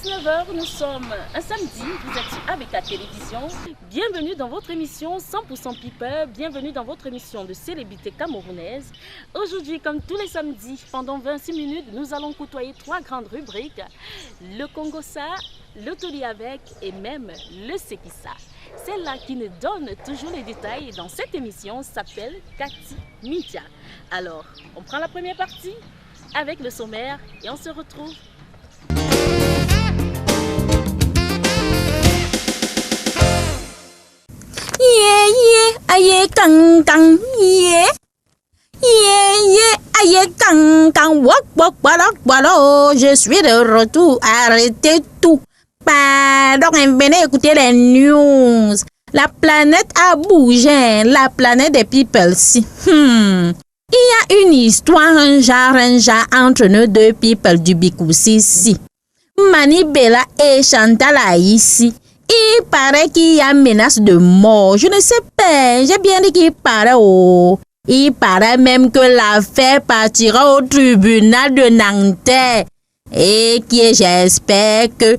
19h, nous sommes un samedi, vous êtes avec la télévision. Bienvenue dans votre émission 100% People, bienvenue dans votre émission de célébrité camerounaise. Aujourd'hui, comme tous les samedis, pendant 26 minutes, nous allons côtoyer 3 grandes rubriques. Le Congossa, le Toli avec et même le Sekissa. Celle-là qui nous donne toujours les détails dans cette émission s'appelle Cathy Midia. Alors, on prend la première partie avec le sommaire et on se retrouve. Aïe kang kang aïe kang wak voilà, je suis de retour, arrêtez tout. Pardon, venez écouter les news. La planète a bougé, la planète des people si. Il y a une histoire, un genre entre nos deux people du Bikoussi ici. Mani Bella et Chantal ici. Il paraît qu'il y a menace de mort. Je ne sais pas. J'ai bien dit qu'il paraît. Il paraît même que l'affaire partira au tribunal de Nanterre. Et que j'espère que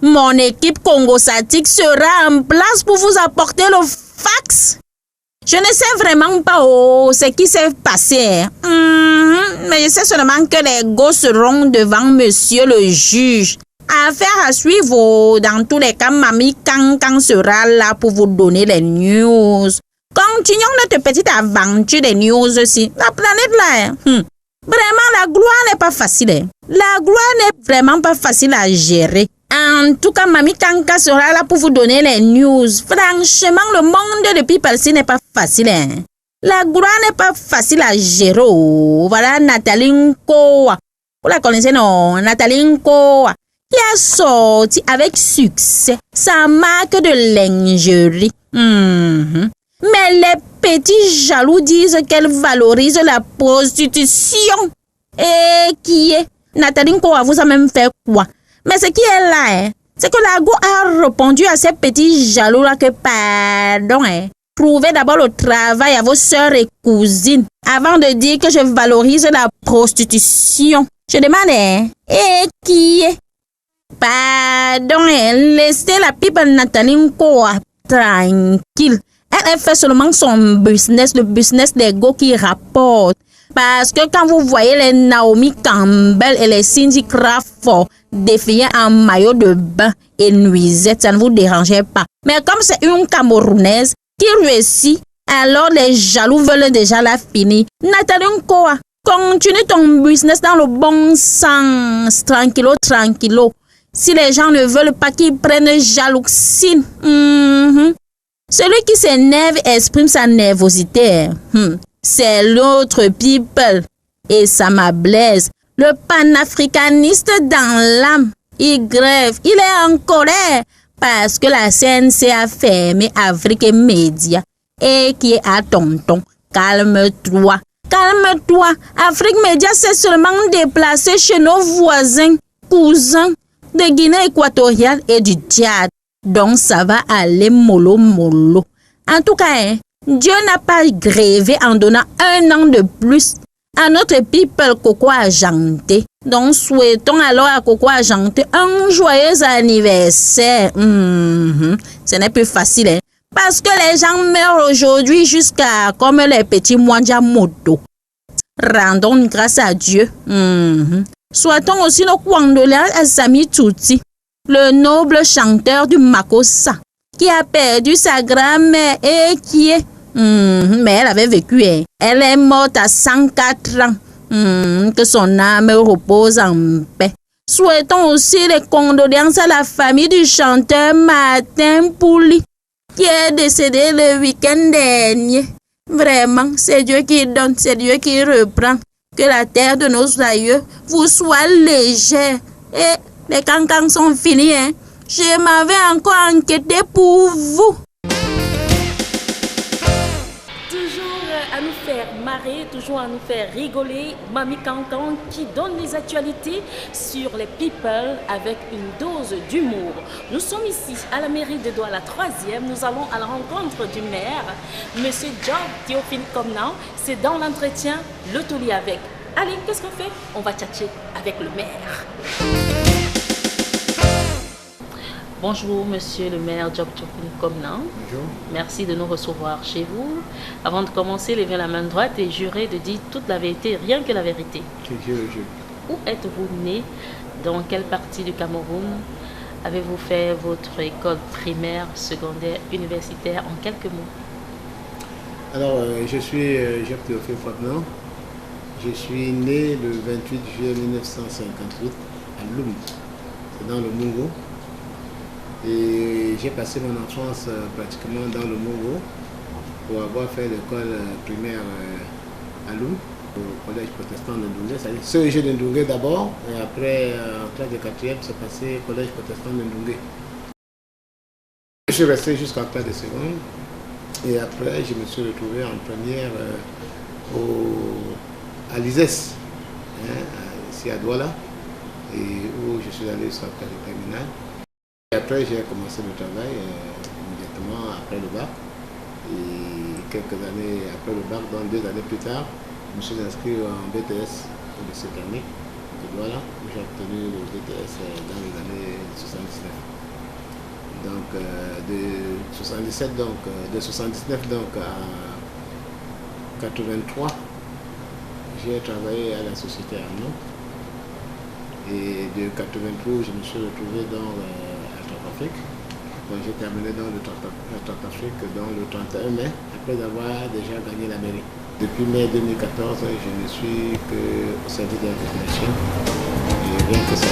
mon équipe congosatique sera en place pour vous apporter le fax. Je ne sais vraiment pas ce qui s'est passé. Mais je sais seulement que les gosses seront devant monsieur le juge. Affaire à suivre. Dans tous les cas, Mamie Kankan sera là pour vous donner les news. Continuons notre petite aventure des news aussi. La planète là, vraiment la gloire n'est pas facile. La gloire n'est vraiment pas facile à gérer. En tout cas, Mamie Kanka sera là pour vous donner les news. Franchement, le monde de people n'est pas facile. La gloire n'est pas facile à gérer. Voilà Nathalie Nkoa. Vous la connaissez, non? Nathalie Nkoa, qui a sorti avec succès sa marque de lingerie. Mais les petits jaloux disent qu'elle valorise la prostitution. Et qui est? Nathalie Nkoa vous a même fait quoi? Mais ce qui est là, c'est que la go a répondu à ces petits jaloux-là que pardon, trouvez d'abord le travail à vos sœurs et cousines avant de dire que je valorise la prostitution. Je demande, et qui est? Pardon, laissez la pipe à Nathalie Nkoa tranquille. Elle fait seulement son business, le business des go qui rapporte. Parce que quand vous voyez les Naomi Campbell et les Cindy Crawford défiler en maillot de bain et nuisette, ça ne vous dérangeait pas. Mais comme c'est une Camerounaise qui réussit, alors les jaloux veulent déjà la finir. Nathalie Nkoa, continue ton business dans le bon sens. Tranquillo, tranquillo. Si les gens ne veulent pas qu'ils prennent jalouxine, celui qui s'énerve exprime sa nervosité. C'est l'autre people. Et ça m'ablaise. Le panafricaniste dans l'âme. Il grève. Il est en colère. Parce que la CNC a fermé Afrique et Média. Et qui est à tonton. Calme-toi. Calme-toi. Afrique Média s'est seulement déplacé chez nos voisins, cousins de Guinée équatoriale et du Tchad. Donc ça va aller mollo. En tout cas, Dieu n'a pas grévé en donnant 1 an de plus à notre people Coco Argenté. Donc souhaitons alors à Coco Argenté un joyeux anniversaire. Ce n'est plus facile, parce que les gens meurent aujourd'hui jusqu'à comme les petits Mwanja Moto. Rendons grâce à Dieu. Souhaitons aussi nos condoléances à Sami Touti, le noble chanteur du Makossa, qui a perdu sa grand-mère et qui est... mais elle avait vécu. Elle est morte à 104 ans. Que son âme repose en paix. Souhaitons aussi les condoléances à la famille du chanteur Martin Pouli, qui est décédé le week-end dernier. Vraiment, c'est Dieu qui donne, c'est Dieu qui reprend. Que la terre de nos aïeux vous soit légère. Et les cancans sont finis. Je m'avais encore enquêté pour vous. Toujours à nous faire marrer, toujours à nous faire rigoler. Mamie Cancan qui donne les actualités sur les people avec une dose d'humour. Nous sommes ici à la mairie de Douala 3e. Nous allons à la rencontre du maire, Monsieur Job Théophile Comnan. C'est dans l'entretien le Toli avec. Allez, qu'est-ce qu'on fait? On va tchatcher avec le maire. Bonjour, monsieur le maire Diop Tchokouni Komnan. Bonjour. Merci de nous recevoir chez vous. Avant de commencer, levez la main droite et jurez de dire toute la vérité, rien que la vérité. Je. Où êtes-vous né? Dans quelle partie du Cameroun? Avez-vous fait votre école primaire, secondaire, universitaire en quelques mots? Alors, je suis Diop Théophile Komnan. Je suis né le 28 juillet 1958 à Loum, c'est dans le Mungo. Et j'ai passé mon enfance pratiquement dans le Mungo pour avoir fait l'école primaire à Loum, au collège protestant de Ndounger. C'est-à-dire CEG de Ndounger d'abord, et après, en classe de 4e, c'est passé collège protestant de Ndounger. Je suis resté jusqu'en classe de seconde. Et après, je me suis retrouvé en première à l'ISES, ici à Douala, et où je suis allé sur la classe de terminale. Et après, j'ai commencé le travail immédiatement après le bac. Et quelques années après le bac, donc 2 années plus tard, je me suis inscrit en BTS au lycée technique de Douala, où j'ai obtenu le BTS dans les années 79. Donc de 77 de 79 à 83, j'ai travaillé à la société Arnaud. Et de 83, je me suis retrouvé dans Afrique. Donc j'ai terminé dans le Afrique dans le 31 mai, après avoir déjà gagné la mairie. Depuis mai 2014, je ne suis qu'au service de la population. Et rien que ça.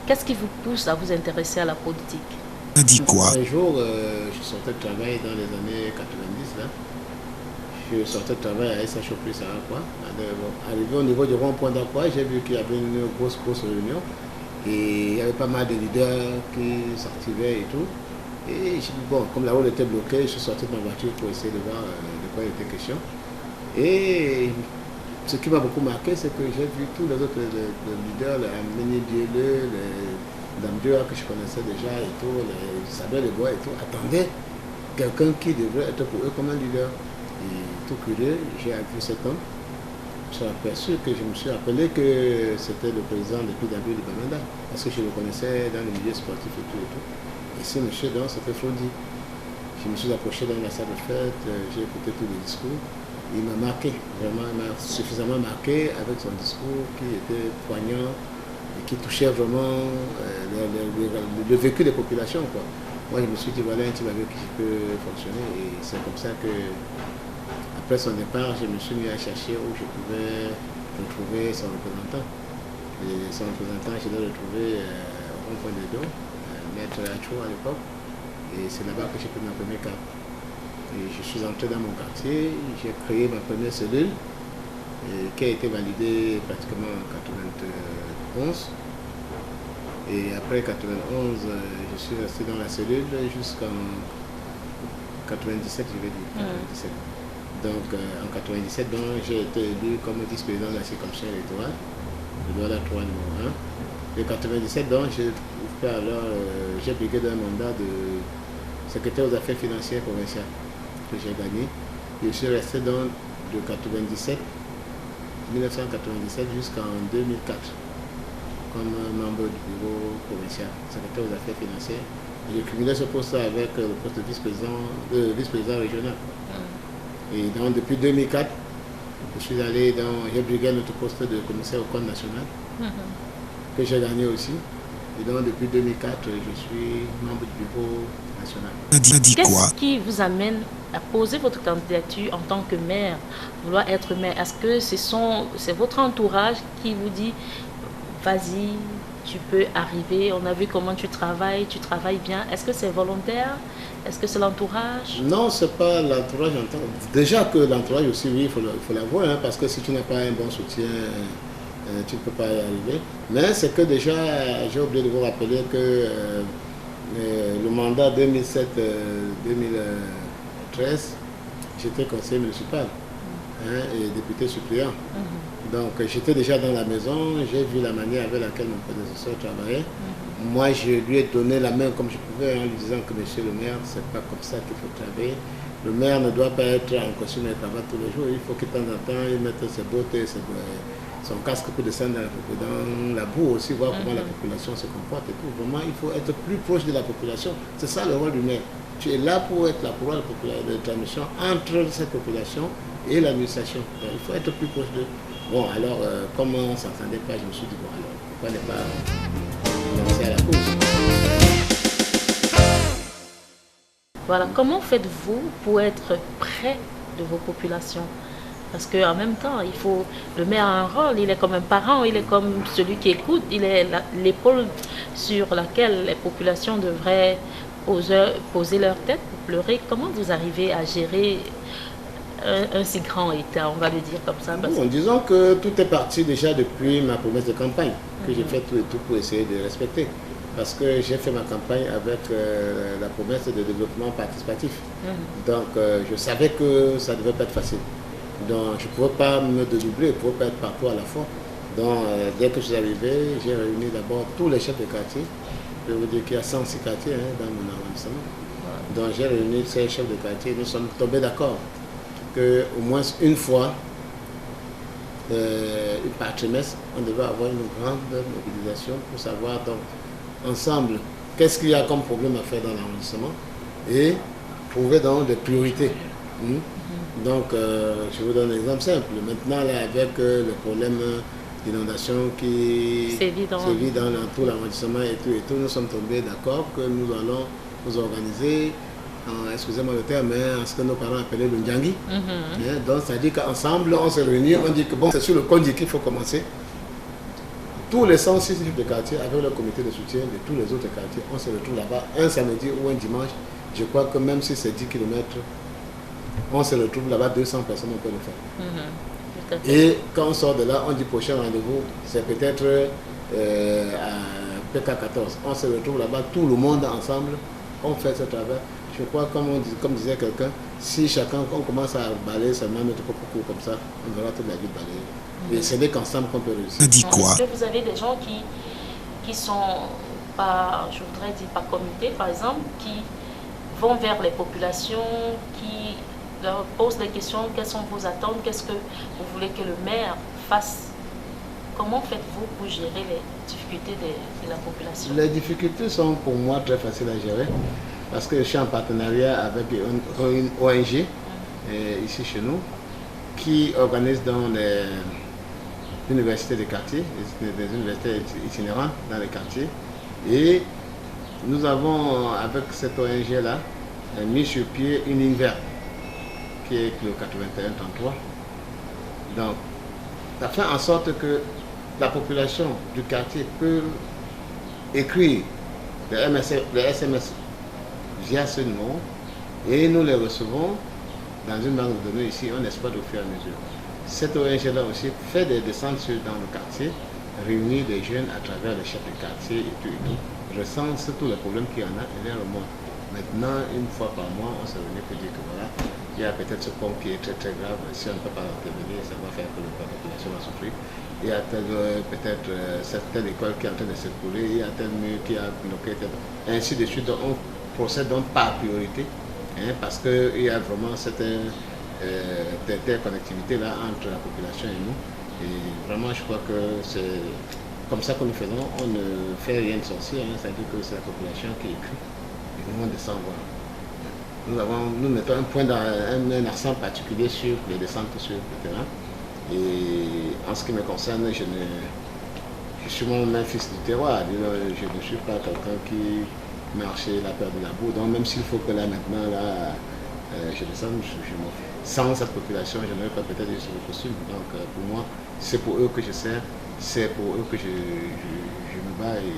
Qu'est-ce qui vous pousse à vous intéresser à la politique? Ça dit quoi? Un jour, je sortais de travail dans les années 90. Là. Je sortais de travail à SHO plus à Aqua. Arrivé au niveau du rond-point d'Aqua, j'ai vu qu'il y avait une grosse réunion. Et il y avait pas mal de leaders qui s'activaient et tout. Et j'ai dit, bon, comme la route était bloquée, je suis sorti de ma voiture pour essayer de voir de quoi il était question. Et ce qui m'a beaucoup marqué, c'est que j'ai vu tous les autres leaders, les Amélie Bieleux, les Damdua que je connaissais déjà et tout, les Isabelle Lebois et tout, attendaient quelqu'un qui devrait être pour eux comme un leader. Et tout curieux, j'ai vu cet homme. Je me suis aperçu que je me suis rappelé que c'était le président depuis David de Bamenda, parce que je le connaissais dans le milieu sportif et tout et tout. Et ce monsieur, donc, c'était Frodi. Je me suis approché dans la salle de fête, j'ai écouté tous les discours. Il m'a marqué, vraiment, il m'a suffisamment marqué avec son discours qui était poignant et qui touchait vraiment le vécu des populations, quoi. Moi, je me suis dit, voilà un type avec qui je peux fonctionner. Et c'est comme ça que, après son départ, je me suis mis à chercher où je pouvais retrouver son représentant. Et son représentant, je l'ai retrouvé au rond-point de Dos, Maître Acho à l'époque. Et c'est là-bas que j'ai pris ma première carte. Et je suis entré dans mon quartier, j'ai créé ma première cellule, qui a été validée pratiquement en 91. Et après 91, je suis resté dans la cellule jusqu'en 97, je vais dire. 97. Donc en 97, j'ai été élu comme vice-président de la circonscription électorale, de Douala 3 numéro 1. Et 97, j'ai brigué d'un mandat de secrétaire aux affaires financières provinciales que j'ai gagné. Je suis resté de 1997 jusqu'en 2004 comme membre du bureau provincial, secrétaire aux affaires financières. J'ai cumulé ce poste avec le poste de vice-président régional. Et donc depuis 2004, j'ai brigué notre poste de commissaire au compte national, que j'ai gagné aussi. Et donc depuis 2004, je suis membre du bureau national. Qu'est-ce qui vous amène à poser votre candidature en tant que maire, vouloir être maire? Est-ce que c'est votre entourage qui vous dit, vas-y, tu peux arriver, on a vu comment tu travailles bien. Est-ce que c'est volontaire? Est-ce que c'est l'entourage? Non, ce n'est pas l'entourage. Déjà que l'entourage aussi, oui, il faut l'avouer, parce que si tu n'as pas un bon soutien, tu ne peux pas y arriver. Mais c'est que déjà, j'ai oublié de vous rappeler que le mandat 2007-2013, j'étais conseiller municipal et député suppléant. Donc j'étais déjà dans la maison, j'ai vu la manière avec laquelle mon prédécesseur travaillait. Moi, je lui ai donné la main comme je pouvais en lui disant que monsieur le maire, c'est pas comme ça qu'il faut travailler. Le maire ne doit pas être en costume et cravate tous les jours. Il faut que de temps en temps, il mette ses bottes, son casque pour descendre dans la boue aussi, voir comment la population se comporte et tout. Vraiment, il faut être plus proche de la population. C'est ça le rôle du maire. Tu es là pour être la parole de ta mission entre cette population et l'administration. Il faut être plus proche de... Bon, alors, comme on ne s'entendait pas, je me suis dit, bon, alors, pourquoi ne pas lancer à la cause? Voilà, comment faites-vous pour être près de vos populations? Parce qu'en même temps, le maire a un rôle, il est comme un parent, il est comme celui qui écoute, il est l'épaule sur laquelle les populations devraient poser leur tête pour pleurer. Comment vous arrivez à gérer un si grand État, on va le dire comme ça? Bon, disons que tout est parti déjà depuis ma promesse de campagne, que j'ai fait tout et tout pour essayer de respecter. Parce que j'ai fait ma campagne avec la promesse de développement participatif. Donc, je savais que ça ne devait pas être facile. Donc, je ne pouvais pas me dédoubler, je ne pouvais pas être partout à la fois. Donc, dès que je suis arrivé, j'ai réuni d'abord tous les chefs de quartier. Je veux dire qu'il y a 106 quartiers dans mon arrondissement. Donc, j'ai réuni ces chefs de quartier. Nous sommes tombés d'accord qu'au moins une fois, par trimestre, on devait avoir une grande mobilisation pour savoir donc, ensemble qu'est-ce qu'il y a comme problème à faire dans l'arrondissement et trouver donc des priorités. Donc, je vous donne un exemple simple. Maintenant, là, avec le problème d'inondation qui sévit dans tout l'arrondissement et tout, nous sommes tombés d'accord que nous allons nous organiser, excusez-moi le terme, en ce que nos parents appelaient le Ndjangi. Donc, ça dit qu'ensemble, on se réunit, on dit que bon, c'est sur le Kondi qu'il faut commencer. Tous les 106 chefs de quartier, avec le comité de soutien de tous les autres quartiers, on se retrouve là-bas un samedi ou un dimanche. Je crois que même si c'est 10 km, on se retrouve là-bas, 200 personnes, on peut le faire. Et quand on sort de là, on dit prochain rendez-vous, c'est peut-être à PK14. On se retrouve là-bas, tout le monde ensemble, on fait ce travail. Je crois, comme disait quelqu'un, si chacun, on commence à balayer seulement notre propre cours comme ça, on verra toute la vie balayer. Et ce n'est qu'ensemble qu'on peut réussir. Est-ce que vous avez des gens qui sont pas, je voudrais dire, pas comité, par exemple, qui vont vers les populations, qui leur posent des questions, quelles sont vos attentes, qu'est-ce que vous voulez que le maire fasse? Comment faites-vous pour gérer les difficultés de la population? Les difficultés sont pour moi très faciles à gérer parce que je suis en partenariat avec une ONG ici chez nous qui organise dans les universités de quartier, des universités itinérantes dans les quartiers. Et nous avons, avec cette ONG-là, mis sur pied une ligne verte qui est le 81-33. Donc, ça fait en sorte que la population du quartier peut écrire les SMS via ce numéro et nous les recevons dans une banque de données ici, on exploite au fur et à mesure. Cette ONG-là aussi fait des descentes dans le quartier, réunit des jeunes à travers les chefs de quartier et tout, recense tous les problèmes qu'il y en a et les remonte. Maintenant, une fois par mois, on se réunit pour dire que voilà, il y a peut-être ce pont qui est très très grave, si on ne peut pas intervenir, ça va faire que la population va souffrir. Il y a peut-être telle école qui est en train de s'écrouler, il y a tel mur qui a bloqué, ainsi de suite. Donc, on procède donc par priorité, parce qu'il y a vraiment cette interconnectivité là entre la population et nous. Et vraiment, je crois que c'est comme ça que nous faisons. On ne fait rien de sorcier, c'est-à-dire que c'est la population qui écrit et nous on descend voir. Nous mettons un accent particulier sur les descentes sur le terrain. Et en ce qui me concerne, je suis moi-même un fils du terroir. Je ne suis pas quelqu'un qui marche la peur de la boue. Donc même s'il faut que là maintenant, je descende, sans cette population, je n'aurais pas peut-être eu ce costume. Donc pour moi, c'est pour eux que je sers, c'est pour eux que je me bats et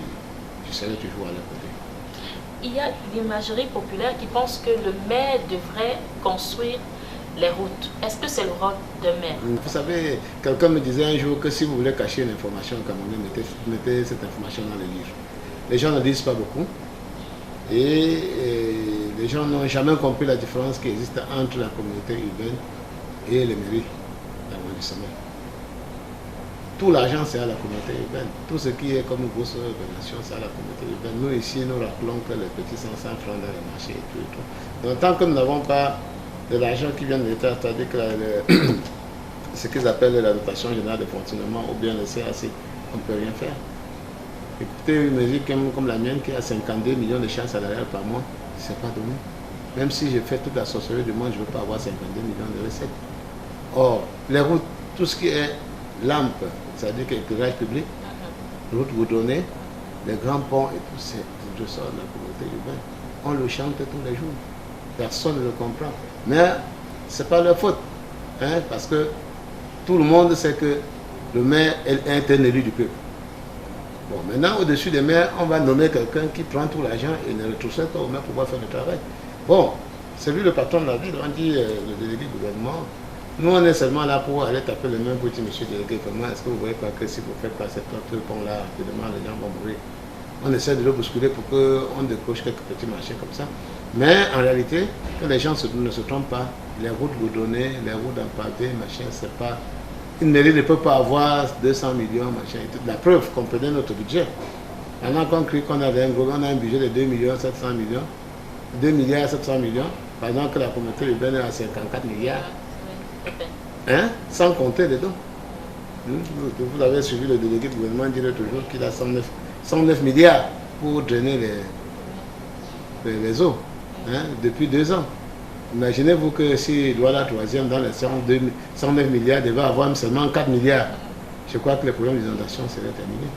je serai toujours à leur côté. Il y a l'imagerie populaire qui pense que le maire devrait construire les routes. Est-ce que c'est le rôle d'un maire? Vous savez, quelqu'un me disait un jour que si vous voulez cacher une information au Camerounais, mettez cette information dans les livres. Les gens ne disent pas beaucoup et les gens n'ont jamais compris la différence qui existe entre la communauté urbaine et les mairies d'arrondissement. Tout l'argent, c'est à la communauté urbaine. Tout ce qui est comme une grosse organisation, c'est à la communauté urbaine. Nous, ici, nous rappelons que les petits 500 francs dans les marchés et tout et tout. Donc, tant que nous n'avons pas de l'argent qui vient de l'État, c'est-à-dire que ce qu'ils appellent la dotation générale de fonctionnement ou bien le CAC. On ne peut rien faire. Écoutez, une musique comme la mienne qui a 52 millions de charges salariales par mois, ce n'est pas donné. Même si je fais toute la sorcellerie du monde, je ne veux pas avoir 52 millions de recettes. Or, les routes, tout ce qui est lampe, c'est-à-dire éclairage public, routes goudronnées, les grands ponts et tout, c'est du ressort de la communauté urbaine. On le chante tous les jours. Personne ne le comprend. Mais ce n'est pas leur faute. Hein, parce que tout le monde sait que le maire est un élu du peuple. Bon, maintenant, au-dessus des maires, on va nommer quelqu'un qui prend tout l'argent et ne retrouve pas au maire pour pouvoir faire le travail. Bon, c'est lui le patron de la ville, on dit le délégué du gouvernement. Nous, on est seulement là pour aller taper le main pour dire, monsieur le délégué, vraiment, est-ce que vous ne voyez pas que si vous faites passer ce pont-là, rapidement, les gens vont mourir. On essaie de le bousculer pour qu'on décroche quelques petits marchés comme ça. Mais en réalité, que les gens ne se trompent pas, les routes goudronnées, les routes en pavé, machin, c'est pas... Une mairie ne peut pas avoir 200 millions, machin et tout. La preuve qu'on prenait notre budget. Maintenant qu'on crie qu'on avait on a un budget de 2 millions 700 millions, 2 milliards 700 millions, pendant que la communauté urbaine est à 54 milliards. Hein? Sans compter les dons. Vous avez suivi le délégué du gouvernement dire toujours qu'il a 109 milliards pour drainer les eaux, hein, depuis 2 ans. Imaginez-vous que s'il doit la troisième dans les 109 milliards, il va avoir seulement 4 milliards. Je crois que les problèmes d'inondation seraient terminés.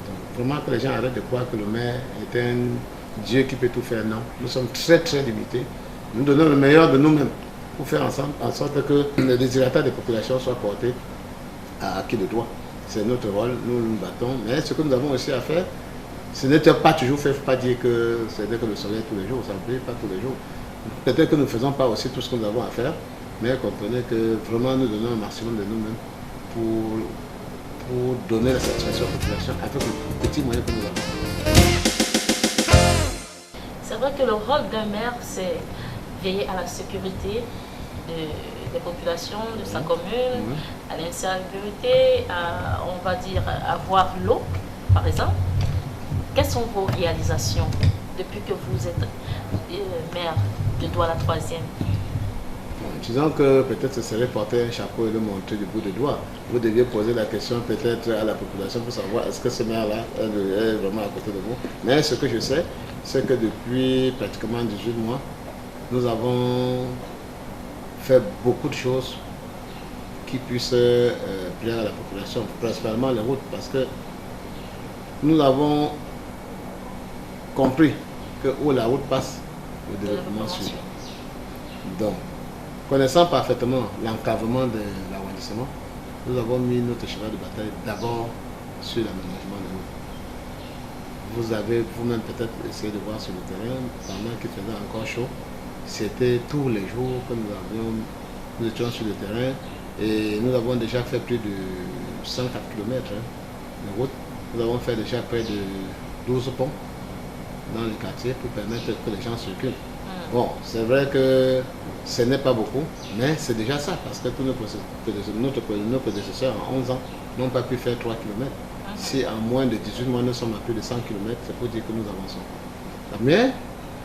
Donc, vraiment que les gens arrêtent de croire que le maire est un Dieu qui peut tout faire. Non, nous sommes très très limités. Nous donnons le meilleur de nous-mêmes pour faire en sorte que les désirata des populations soient portés à qui de droit. C'est notre rôle, nous nous battons. Mais ce que nous avons aussi à faire, ce n'est pas toujours fait, il ne faut pas dire que c'est que le soleil tous les jours, ça ne brille pas tous les jours. Peut-être que nous ne faisons pas aussi tout ce que nous avons à faire, mais comprenez que vraiment nous donnons un maximum de nous-mêmes pour donner la satisfaction aux populations avec les petits moyens que nous avons. C'est vrai que le rôle d'un maire, c'est veiller à la sécurité des populations de sa commune, à l'insécurité, on va dire, avoir l'eau, par exemple. Quelles sont vos réalisations depuis que vous êtes maire de Douala 3e? Disons que peut-être ce serait porter un chapeau et le montrer du bout de doigt. Vous deviez poser la question peut-être à la population pour savoir est-ce que ce maire-là est vraiment à côté de vous. Mais ce que je sais, c'est que depuis pratiquement 18 mois, nous avons fait beaucoup de choses qui puissent plaire à la population, principalement les routes, parce que nous avons compris que où la route passe, le développement suit. Donc, connaissant parfaitement l'encadrement de l'arrondissement, nous avons mis notre cheval de bataille d'abord sur l'aménagement de l'eau. Vous avez vous-même peut-être essayé de voir sur le terrain, pendant qu'il faisait encore chaud, c'était tous les jours que nous étions sur le terrain et nous avons déjà fait plus de 104 km de route. Nous avons fait déjà près de 12 ponts dans le quartier pour permettre que les gens circulent. Bon, c'est vrai que ce n'est pas beaucoup, mais c'est déjà ça, parce que tous nos prédécesseurs en 11 ans n'ont pas pu faire 3 km. Si en moins de 18 mois nous sommes à plus de 100 km, c'est pour dire que nous avançons. Mais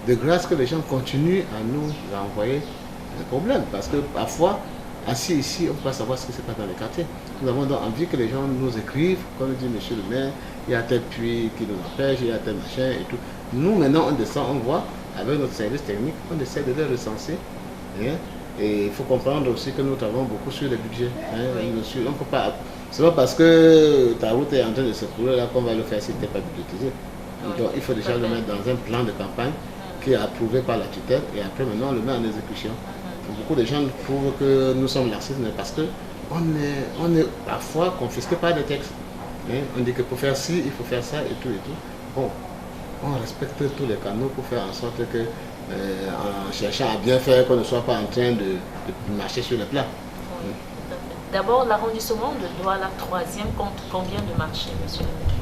de grâce que les gens continuent à nous renvoyer des problèmes, parce que parfois, assis ici, on ne peut pas savoir ce qui se passe dans les quartiers. Nous avons donc envie que les gens nous écrivent, comme dit monsieur le maire, il y a tel puits qui nous empêche, il y a tel machin et tout. Nous, maintenant, on descend, on voit, avec notre service technique, on essaie de les recenser. Hein, et il faut comprendre aussi que nous travaillons beaucoup sur les budgets. Hein, on peut pas, c'est pas parce que ta route est en train de se couler là qu'on va le faire si tu n'es pas budgétisé. Donc il faut déjà le mettre dans un plan de campagne qui est approuvé par la tutelle et après maintenant on le met en exécution. Beaucoup de gens trouvent que nous sommes laxistes, mais parce qu'on est parfois confisqué par des textes. Hein, on dit que pour faire ci, il faut faire ça et tout et tout. Bon, on respecte tous les canaux pour faire en sorte que, en cherchant à bien faire, qu'on ne soit pas en train de marcher sur le plat. Oui. D'abord, l'arrondissement de Douala 3e compte combien de marchés, monsieur le maire?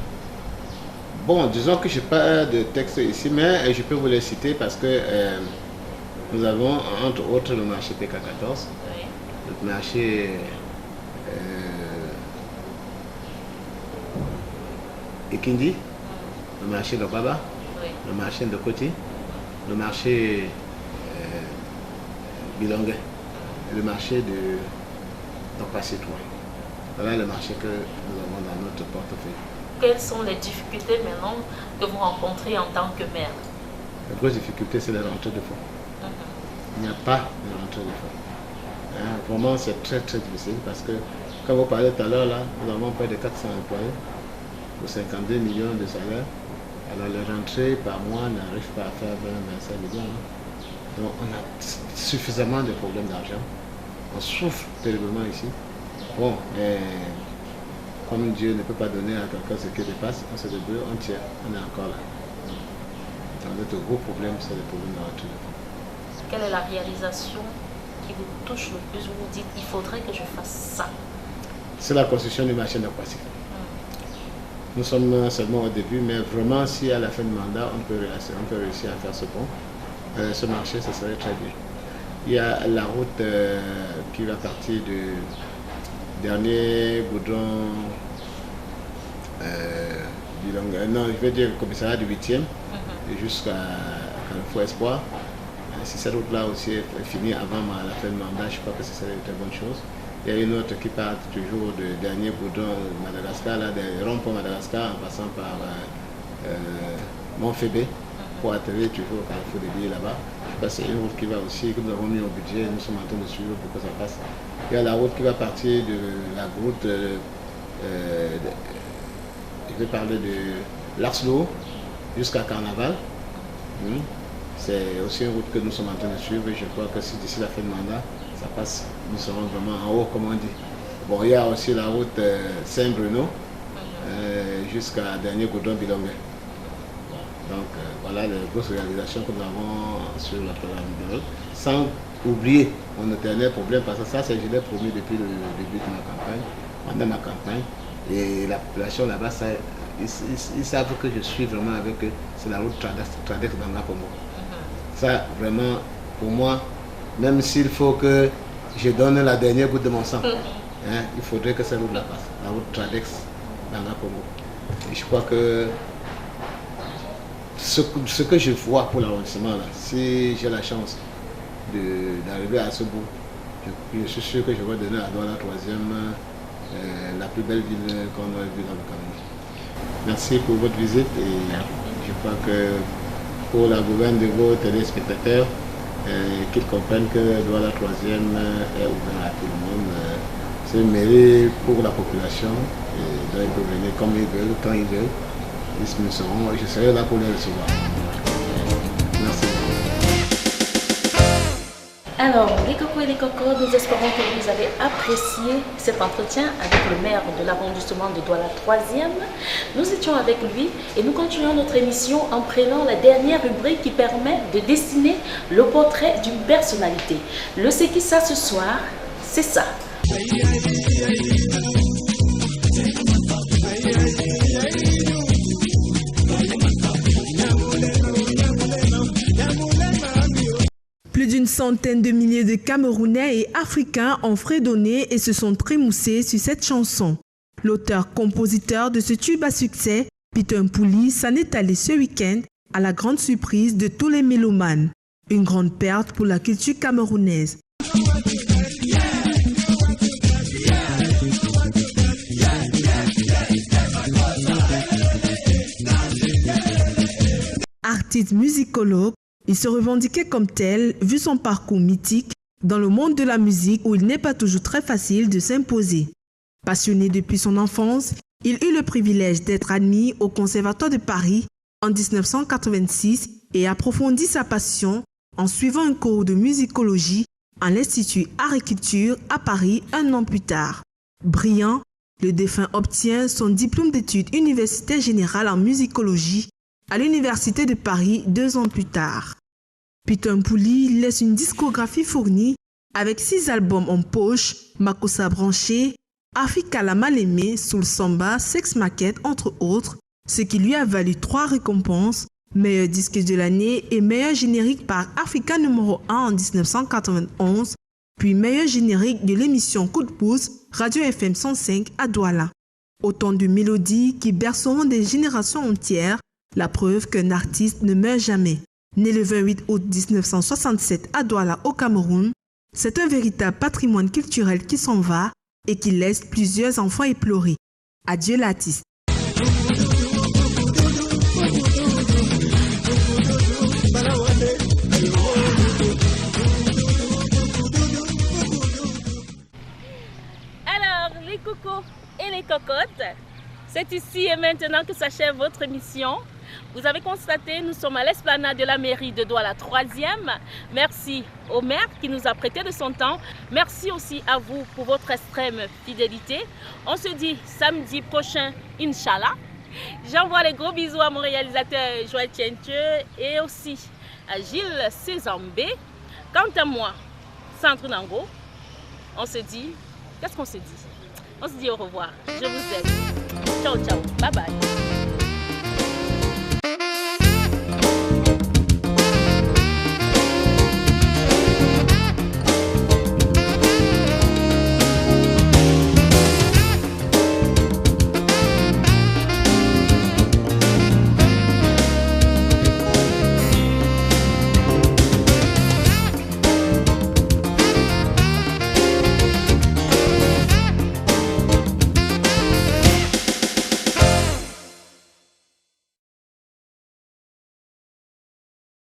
Bon, disons que je n'ai pas de texte ici, mais je peux vous les citer parce que nous avons entre autres le marché PK14, oui. Le marché Ikindi, le marché de Baba, oui. Le marché de Koti, le marché Bilongue, le marché donc pas citoyen. Voilà le marché que nous avons dans notre portefeuille. Quelles sont les difficultés maintenant que vous rencontrez en tant que maire? La grosse difficulté, c'est la rentrée de fonds. Il n'y a pas de rentrée de fonds. Hein, vraiment, c'est très très difficile parce que, comme vous parlez tout à l'heure, là, nous avons près de 400 employés pour 52 millions de salaires. Alors, les rentrées par mois n'arrivent pas à faire 20-25 millions. Hein. Donc, on a suffisamment de problèmes d'argent. On souffre terriblement ici. Bon, comme Dieu ne peut pas donner à quelqu'un ce qui dépasse, on se débrouille, on tient, on est encore là. Donc, notre gros problème, c'est le problème de rentrée de fonds. Quelle est la réalisation qui vous touche le plus, vous vous dites il faudrait que je fasse ça? C'est la construction du marché aquatique. Nous sommes seulement au début, mais vraiment, si à la fin du mandat, on peut réussir à faire ce pont, ce marché, ce serait très bien. Il y a la route qui va partir du dernier goudron, non, je vais dire le commissariat du 8e, jusqu'à Carrefour Espoir. Si cette route-là aussi est finie avant la fin du mandat, je crois que ce serait une très bonne chose. Il y a une autre qui part toujours du dernier goudron Madagascar, là, des ronds-points Madagascar, en passant par Montfébé, pour atterrir toujours au Carrefour des Billets là-bas. Je crois que c'est une route qui va aussi, que nous avons mis au budget, nous sommes en train de suivre pour que ça passe. Il y a la route qui va partir de la route, je vais parler de Larslo jusqu'à Carnaval. C'est aussi une route que nous sommes en train de suivre et je crois que si d'ici la fin du mandat, ça passe, nous serons vraiment en haut, comme on dit. Bon, il y a aussi la route Saint-Bruno jusqu'à dernier goudron Bilongue. Donc voilà les grosses réalisations que nous avons sur la programme de route. Sans oublier mon éternel problème, parce que ça, je l'ai promis depuis le début de ma campagne, pendant ma campagne. Et la population là-bas, ils savent que je suis vraiment avec eux. C'est la route Tradex dans la Congo. Ça, vraiment, pour moi, même s'il faut que je donne la dernière goutte de mon sang, hein, il faudrait que cette route-là passe, la route Tradex dans la Congo. Et je crois que ce que je vois pour l'arrondissement, si j'ai la chance d'arriver à ce bout, je suis sûr que je vais donner à Douala la troisième, la plus belle ville qu'on a vue dans le Cameroun. Merci pour votre visite et je crois que pour la gouverne de vos téléspectateurs, qu'ils comprennent que Douala la troisième est ouvert à tout le monde. C'est une mairie pour la population et donc ils peuvent venir comme ils veulent, quand ils veulent. Je serai là pour les recevoir. Merci. Alors, les cocos et les cocos, nous espérons que vous avez apprécié cet entretien avec le maire de l'arrondissement de Douala 3e. Nous étions avec lui et nous continuons notre émission en prenant la dernière rubrique qui permet de dessiner le portrait d'une personnalité. Le c'est qui ça ce soir? C'est ça. Plus d'une centaine de milliers de Camerounais et Africains ont fredonné et se sont trémoussés sur cette chanson. L'auteur-compositeur de ce tube à succès, Peter Mpouli, s'en est allé ce week-end à la grande surprise de tous les mélomanes. Une grande perte pour la culture camerounaise. Artiste musicologue, il se revendiquait comme tel, vu son parcours mythique dans le monde de la musique où il n'est pas toujours très facile de s'imposer. Passionné depuis son enfance, il eut le privilège d'être admis au Conservatoire de Paris en 1986 et approfondit sa passion en suivant un cours de musicologie à l'Institut Art et Culture à Paris un an plus tard. Brillant, le défunt obtient son diplôme d'études universitaires générales en musicologie à l'Université de Paris 2 ans plus tard. Peter Mpouli laisse une discographie fournie avec 6 albums en poche, Makossa Branché, Africa la Mal-Aimée, Soul Samba, Sex Maquette, entre autres, ce qui lui a valu 3 récompenses, meilleur disque de l'année et meilleur générique par Africa numéro 1 en 1991, puis meilleur générique de l'émission Coup de pouce, Radio FM 105 à Douala. Autant de mélodies qui berceront des générations entières, la preuve qu'un artiste ne meurt jamais. Né le 28 août 1967 à Douala au Cameroun, c'est un véritable patrimoine culturel qui s'en va et qui laisse plusieurs enfants éplorés. Adieu l'artiste. Alors, les cocos et les cocottes, c'est ici et maintenant que s'achève votre émission. Vous avez constaté, nous sommes à l'esplanade de la mairie de Douala 3e. Merci au maire qui nous a prêté de son temps. Merci aussi à vous pour votre extrême fidélité. On se dit samedi prochain, Inch'Allah. J'envoie les gros bisous à mon réalisateur Joël Tientieux et aussi à Gilles Cézambé. Quant à moi, Centre Nango, on se dit, qu'est-ce qu'on se dit? On se dit au revoir. Je vous aime. Ciao, ciao. Bye bye.